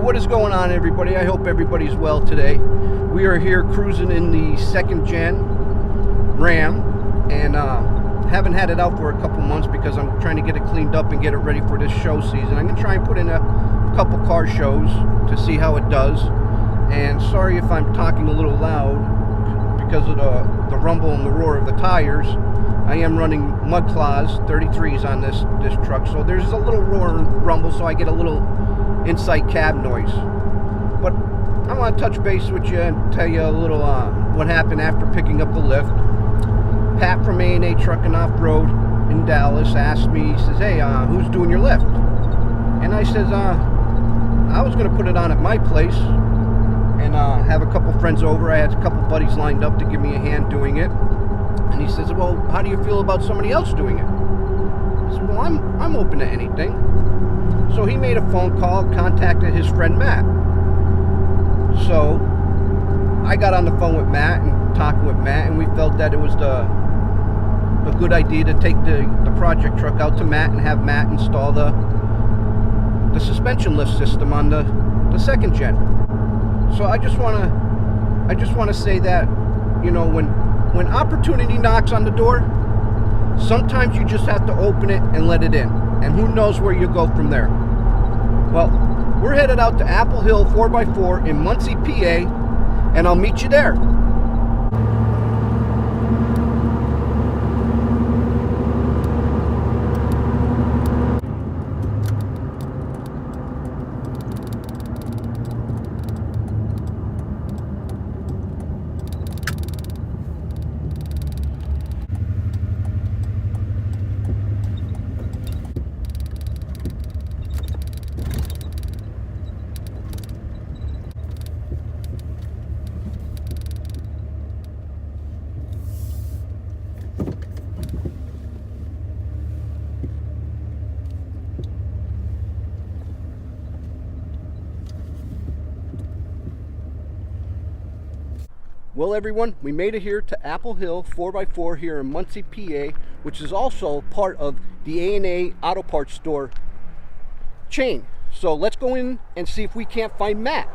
what is going on, everybody? I hope everybody's well today. We are here cruising in the second gen Ram, and haven't had it out for a couple months because I'm trying to get it cleaned up and get it ready for this show season. I'm gonna try and put in a couple car shows to see how it does. And sorry if I'm talking a little loud because of the rumble and the roar of the tires. I am running mud claws 33s on this truck, so there's a little roar and rumble, so I get a little inside cab noise. But I want to touch base with you and tell you a little what happened after picking up the lift. Pat from A&A Trucking Off-Road in Dallas asked me, he says, hey, who's doing your lift? And I says, I was going to put it on at my place and have a couple friends over. I had a couple buddies lined up to give me a hand doing it. And he says, well, how do you feel about somebody else doing it? I said, well, I'm open to anything. So he made a phone call, contacted his friend Matt. So I got on the phone with Matt and talked with Matt, and we felt that it was a good idea to take the project truck out to Matt and have Matt install the suspension lift system on the second gen. So I just want to say that, you know, when opportunity knocks on the door, sometimes you just have to open it and let it in. And who knows where you go from there. Well, we're headed out to Apple Hill 4x4 in Muncie, PA, and I'll meet you there. Well, everyone, we made it here to Apple Hill 4x4 here in Muncie, PA, which is also part of the A&A Auto Parts store chain. So let's go in and see if we can't find Matt.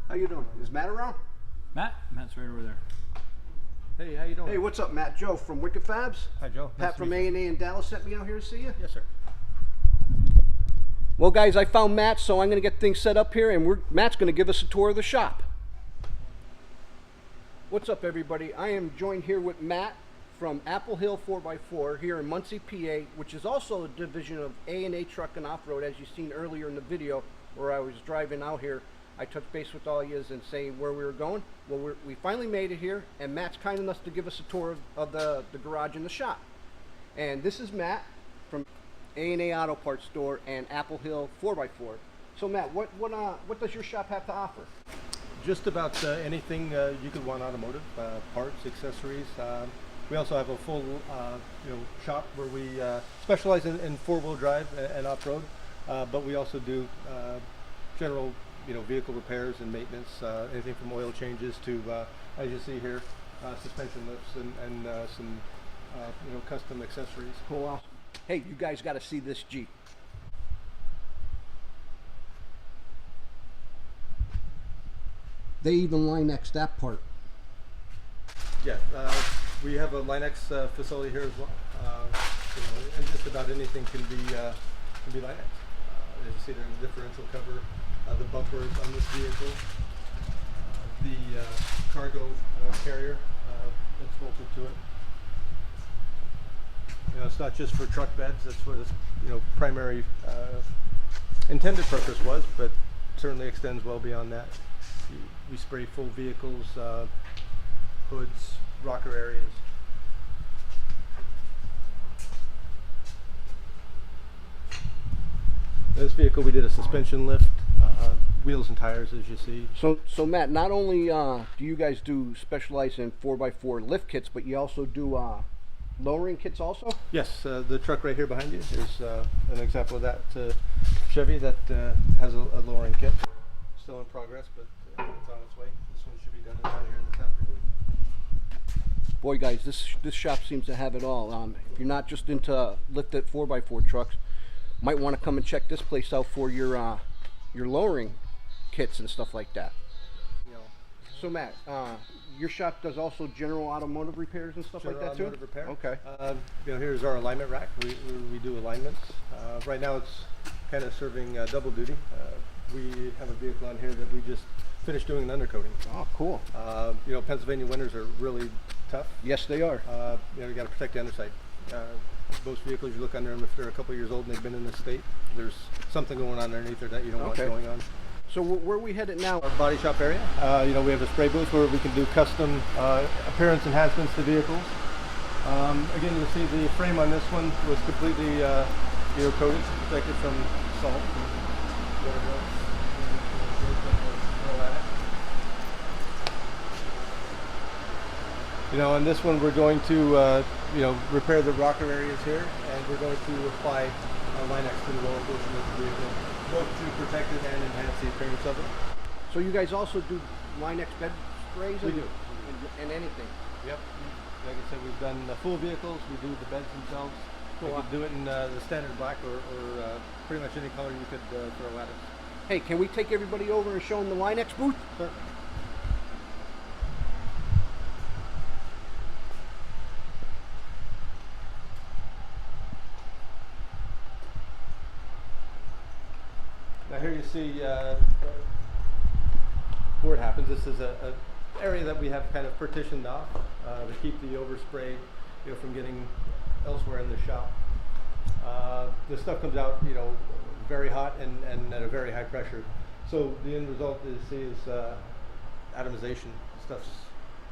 How you doing? Is Matt around? Matt's right over there. Hey, how you doing? Hey, what's up, Matt? Joe from Wicked Fabs. Hi, Joe. Pat from A&A in Dallas sent me out here to see you. Yes, sir. Well, guys, I found Matt, so I'm going to get things set up here, and Matt's going to give us a tour of the shop. What's up, everybody? I am joined here with Matt from Apple Hill 4x4 here in Muncie, PA, which is also a division of A&A Trucking Off-Road, as you've seen earlier in the video where I was driving out here. I touched base with all yous and saying where we were going. Well, we finally made it here, and Matt's kind enough to give us a tour of the garage and the shop. And this is Matt from A&A Auto Parts store and Apple Hill 4x4. So Matt, what does your shop have to offer? Just about anything you could want automotive, parts, accessories. We also have a full shop where we specialize in four-wheel drive and off-road, but we also do general vehicle repairs and maintenance, anything from oil changes to, as you see here, suspension lifts and some custom accessories. Cool, awesome. Hey, you guys got to see this Jeep. They even Line-X that part. Yeah, we have a Line-X facility here as well, and just about anything can be Line-X. As you see there in the differential cover, the bumpers on this vehicle, the cargo carrier that's bolted to it. You know, it's not just for truck beds. That's what its primary intended purpose was, but certainly extends well beyond that. We spray full vehicles, hoods, rocker areas. This vehicle we did a suspension lift, wheels and tires, as you see. So Matt, not only do you guys do specialize in 4x4 lift kits, but you also do lowering kits also? Yes, the truck right here behind you is an example of that. Chevy that has a lowering kit. Still in progress, but it's on its way. This one should be done down here this afternoon. Boy, guys, this shop seems to have it all. If you're not just into lifted 4x4 trucks, might want to come and check this place out for your lowering kits and stuff like that. So Matt, your shop does also general automotive repairs and stuff like that too? Automotive repair. Okay. Here's our alignment rack. We do alignments. Right now it's kind of serving double duty. We have a vehicle on here that we just finished doing an undercoating. Oh, cool. Pennsylvania winters are really tough. Yes, they are. You got to protect the underside. Most vehicles, you look under them, if they're a couple years old and they've been in this state, there's something going on underneath there that you don't want going on. So where are we headed now? Our body shop area. We have a spray booth where we can do custom appearance enhancements to vehicles. Again, you'll see the frame on this one was completely coated, protected from salt and whatever else. On this one we're going to repair the rocker areas here, and we're going to apply Linex to the lower portion of the vehicle, both to protect it and enhance the appearance of it. So you guys also do Linex bed sprays? We do. And anything? Yep. Like I said, we've done full vehicles, we do the beds themselves. Cool. We could do it in the standard black or pretty much any color you could throw at us. Hey, can we take everybody over and show them the Linex booth? Sure. Now here you see where it happens. This is a area that we have kind of partitioned off to keep the overspray from getting elsewhere in the shop. This stuff comes out very hot and at a very high pressure. So the end result is atomization. Stuff's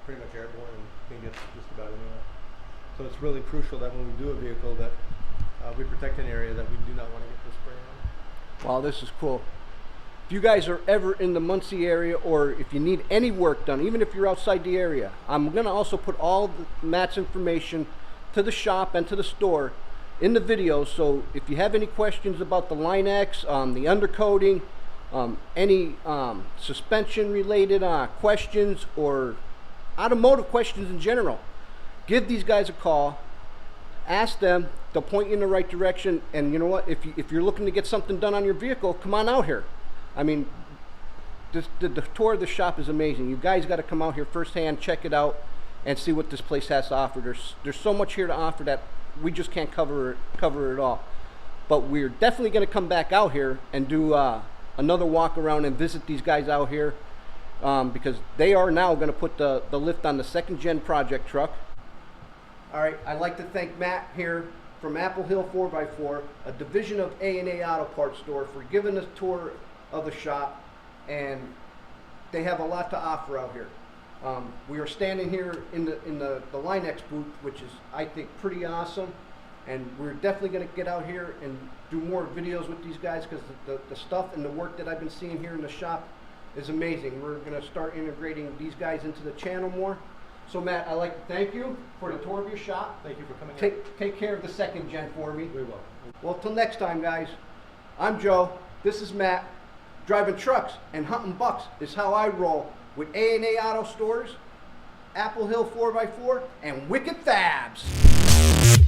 pretty much airborne and can get just about anywhere. So it's really crucial that when we do a vehicle that we protect an area that we do not want to get this spray on. Wow, this is cool. If you guys are ever in the Muncie area, or if you need any work done, even if you're outside the area, I'm going to also put all Matt's information to the shop and to the store in the video. So if you have any questions about the Linex, the undercoating, any suspension related questions, or automotive questions in general, give these guys a call. Ask them, they'll point you in the right direction. And you know what, if you're looking to get something done on your vehicle, come on out here. I mean, the tour of the shop is amazing. You guys got to come out here firsthand, check it out, and see what this place has to offer. There's so much here to offer that we just can't cover it all. But we're definitely going to come back out here and do another walk around and visit these guys out here, because they are now going to put the lift on the second gen project truck. All right, I'd like to thank Matt here from Apple Hill 4x4, a division of A&A Auto Parts Store, for giving us a tour of the shop, and they have a lot to offer out here. We are standing here in the Linex booth, which is, I think, pretty awesome, and we're definitely going to get out here and do more videos with these guys, because the stuff and the work that I've been seeing here in the shop is amazing. We're going to start integrating these guys into the channel more. So Matt, I'd like to thank you for the tour of your shop. Thank you for coming. Take care of the second gen for me. We will. Well, till next time, guys. I'm Joe. This is Matt. Driving trucks and hunting bucks is how I roll with A&A Auto Stores, Apple Hill 4x4, and Wicked Fabs.